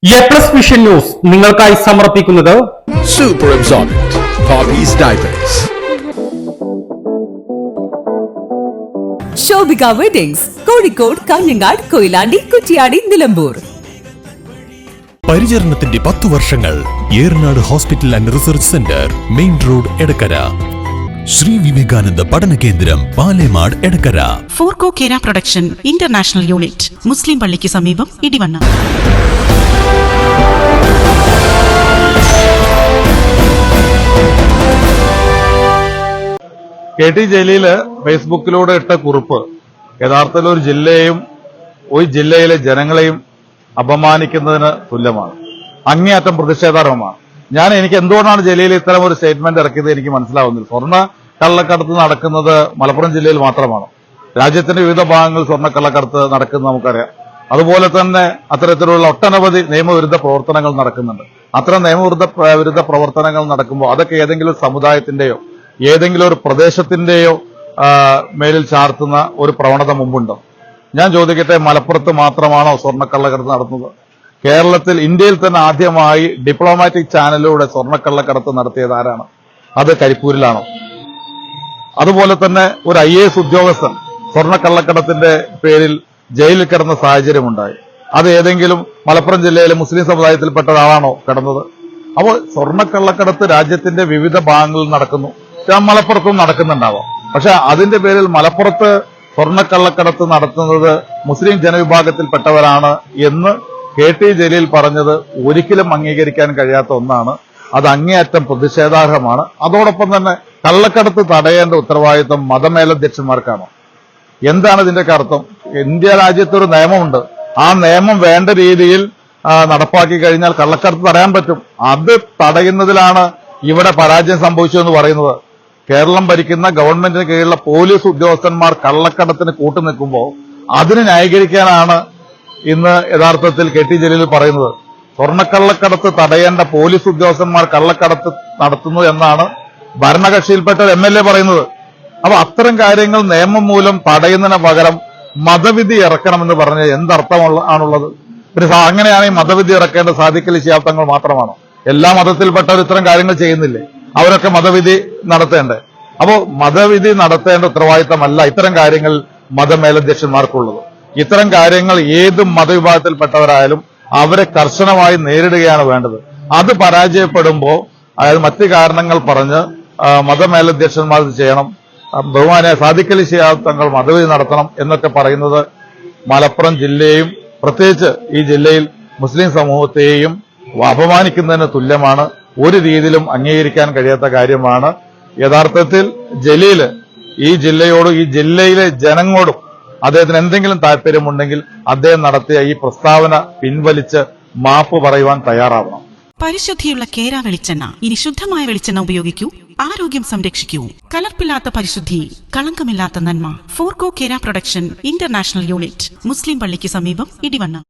A+ vision news നിങ്ങൾക്കായി സമർപ്പിക്കുന്നത് Super Absorbent Poppy's Diapers. Shobhika weddings Kozhikode, Kanhangad, Koyilandy, Kuttiady, Nilambur. പരിചരണത്തിന്റെ 10 വർഷങ്ങൾ. Eranad hospital and research centre, main road, Edakkara. Sri Vivekananda പഠന കേന്ദ്രം, പാലേമാട്, എടക്കര. ഫോർകോ കേര പ്രൊഡക്ഷൻ ഇന്റർനാഷണൽ യൂണിറ്റ്, മുസ്ലിം പള്ളിക്ക് സമീപം, ഇടിവണ്ണ. കെ.ടി. ജലീല് ഫേസ്ബുക്കിലൂടെ ഇട്ട കുറിപ്പ് യഥാർത്ഥത്തിൽ ഒരു ജില്ലയെയും ഒരു ജില്ലയിലെ ജനങ്ങളെയും അപമാനിക്കുന്നതിന് തുല്യമാണ്. അങ്ങേയറ്റം പ്രതിഷേധാർഹമാണ്. എനിക്ക് എന്തുകൊണ്ടാണ് ജലീൽ ഇത്തരം ഒരു സ്റ്റേറ്റ്മെന്റ് ഇറക്കിയത് എനിക്ക് മനസ്സിലാവുന്നില്ല. സ്വർണ്ണ കള്ളക്കടത്ത് നടക്കുന്നത് മലപ്പുറം ജില്ലയിൽ മാത്രമാണ്. രാജ്യത്തിന്റെ വിവിധ ഭാഗങ്ങളിൽ സ്വർണ്ണക്കള്ളക്കടത്ത് നടക്കുന്നത് നമുക്കറിയാം. അതുപോലെ തന്നെ അത്തരത്തിലുള്ള ഒട്ടനവധി നിയമവിരുദ്ധ പ്രവർത്തനങ്ങൾ നടക്കുന്നുണ്ട്. അത്തരം നിയമവിരുദ്ധ പ്രവർത്തനങ്ങൾ നടക്കുമ്പോൾ അതൊക്കെ ഏതെങ്കിലും സമുദായത്തിന്റെയോ ഏതെങ്കിലും ഒരു പ്രദേശത്തിന്റെയോ മേലിൽ ചാർത്തുന്ന ഒരു പ്രവണത മുമ്പുണ്ടോ? ഞാൻ ചോദിക്കട്ടെ, മലപ്പുറത്ത് മാത്രമാണോ സ്വർണ്ണക്കള്ളക്കടത്ത് നടത്തുന്നത്? കേരളത്തിൽ, ഇന്ത്യയിൽ തന്നെ ആദ്യമായി ഡിപ്ലോമാറ്റിക് ചാനലിലൂടെ സ്വർണ്ണക്കള്ളക്കടത്ത് നടത്തിയത് ആരാണ്? അത് കരിപ്പൂരിലാണോ? അതുപോലെ തന്നെ ഒരു IAS ഉദ്യോഗസ്ഥൻ സ്വർണ്ണക്കള്ളക്കടത്തിന്റെ പേരിൽ ജയിലിൽ കിടന്ന സാഹചര്യമുണ്ടായി. അത് ഏതെങ്കിലും മലപ്പുറം ജില്ലയിലെ മുസ്ലിം സമുദായത്തിൽപ്പെട്ട ഒരാളാണോ കിടന്നത്? അപ്പോൾ സ്വർണ്ണക്കള്ളക്കടത്ത് രാജ്യത്തിന്റെ വിവിധ ഭാഗങ്ങളിൽ നടക്കുന്നു. മലപ്പുറത്തും നടക്കുന്നുണ്ടാവാം. പക്ഷെ അതിന്റെ പേരിൽ മലപ്പുറത്ത് സ്വർണ്ണക്കള്ളക്കടത്ത് നടത്തുന്നത് മുസ്ലിം ജനവിഭാഗത്തിൽപ്പെട്ടവരാണ് എന്ന് കെ.ടി. ജലീൽ പറഞ്ഞത് ഒരിക്കലും അംഗീകരിക്കാൻ കഴിയാത്ത ഒന്നാണ്. അത് അങ്ങേയറ്റം പ്രതിഷേധാർഹമാണ്. അതോടൊപ്പം തന്നെ കള്ളക്കടത്ത് തടയേണ്ട ഉത്തരവാദിത്വം മതമേലധ്യക്ഷന്മാർക്കാണ്. എന്താണ് ഇതിന്റെ അർത്ഥം? ഇന്ത്യ രാജ്യത്തൊരു നിയമമുണ്ട്. ആ നിയമം വേണ്ട രീതിയിൽ നടപ്പാക്കി കഴിഞ്ഞാൽ കള്ളക്കടത്ത് തടയാൻ പറ്റും. അത് തടയുന്നതിലാണ് ഇവിടെ പരാജയം സംഭവിച്ചതെന്ന് പറയുന്നത്. കേരളം ഭരിക്കുന്ന ഗവൺമെന്റിന് കീഴിലുള്ള പോലീസ് ഉദ്യോഗസ്ഥന്മാർ കള്ളക്കടത്തിന് കൂട്ടുനിൽക്കുമ്പോൾ അതിന് ന്യായീകരിക്കാനാണ് ഇന്ന് യഥാർത്ഥത്തിൽ കെ.ടി. ജലീൽ പറയുന്നത്. സ്വർണ്ണക്കള്ളക്കടത്ത് തടയേണ്ട പോലീസ് ഉദ്യോഗസ്ഥന്മാർ കള്ളക്കടത്ത് നടത്തുന്നു എന്നാണ് ഭരണകക്ഷിയിൽപ്പെട്ട ഒരു MLA പറയുന്നത്. അപ്പൊ അത്തരം കാര്യങ്ങൾ നിയമം മൂലം തടയുന്നതിന് പകരം മതവിധി ഇറക്കണമെന്ന് പറഞ്ഞ എന്തർത്ഥമാണുള്ളത്? പിന്നെ അങ്ങനെയാണെങ്കിൽ മതവിധി ഇറക്കേണ്ട സാദിഖ് അലി ശിഹാബ് തങ്ങൾ മാത്രമാണോ? എല്ലാ മതത്തിൽപ്പെട്ടവർ ഇത്തരം കാര്യങ്ങൾ ചെയ്യുന്നില്ലേ? അവരൊക്കെ മതവിധി നടത്തേണ്ടേ? അപ്പോ മതവിധി നടത്തേണ്ട ഉത്തരവാദിത്തമല്ല ഇത്തരം കാര്യങ്ങൾ മതമേലധ്യക്ഷന്മാർക്കുള്ളത്. ഇത്തരം കാര്യങ്ങൾ ഏത് മതവിഭാഗത്തിൽപ്പെട്ടവരായാലും അവരെ കർശനമായി നേരിടുകയാണ് വേണ്ടത്. അത് പരാജയപ്പെടുമ്പോൾ അതായത് മറ്റു കാരണങ്ങൾ പറഞ്ഞ് മതമേലധ്യക്ഷന്മാർ ചെയ്യണം, ബഹുമാനായ സാദിഖ് അലി ശിഹാബ് തങ്ങൾ മതവിധി നടത്തണം എന്നൊക്കെ പറയുന്നത് മലപ്പുറം ജില്ലയെയും പ്രത്യേകിച്ച് ഈ ജില്ലയിൽ മുസ്ലിം സമൂഹത്തെയും അപമാനിക്കുന്നതിന് തുല്യമാണ്. ഒരു രീതിയിലും അംഗീകരിക്കാൻ കഴിയാത്ത കാര്യമാണ്. യഥാർത്ഥത്തിൽ ജലീല് ഈ ജില്ലയോടും ഈ ജില്ലയിലെ ജനങ്ങളോടും അദ്ദേഹത്തിന് എന്തെങ്കിലും താല്പര്യമുണ്ടെങ്കിൽ അദ്ദേഹം നടത്തിയ ഈ പ്രസ്താവന പിൻവലിച്ച് മാപ്പ് പറയുവാൻ തയ്യാറാവണം. പരിശുദ്ധിയുള്ള കേര വെളിച്ചെണ്ണ. ഇനി ശുദ്ധമായ വെളിച്ചെണ്ണ ഉപയോഗിക്കൂ, ആരോഗ്യം സംരക്ഷിക്കൂ. കലർപ്പില്ലാത്ത പരിശുദ്ധി, കളങ്കമില്ലാത്ത നന്മ. ഫോർകോ കേര പ്രൊഡക്ഷൻ ഇന്റർനാഷണൽ യൂണിറ്റ്, മുസ്ലിം പള്ളിക്ക് സമീപം, ഇടിവണ്ണ.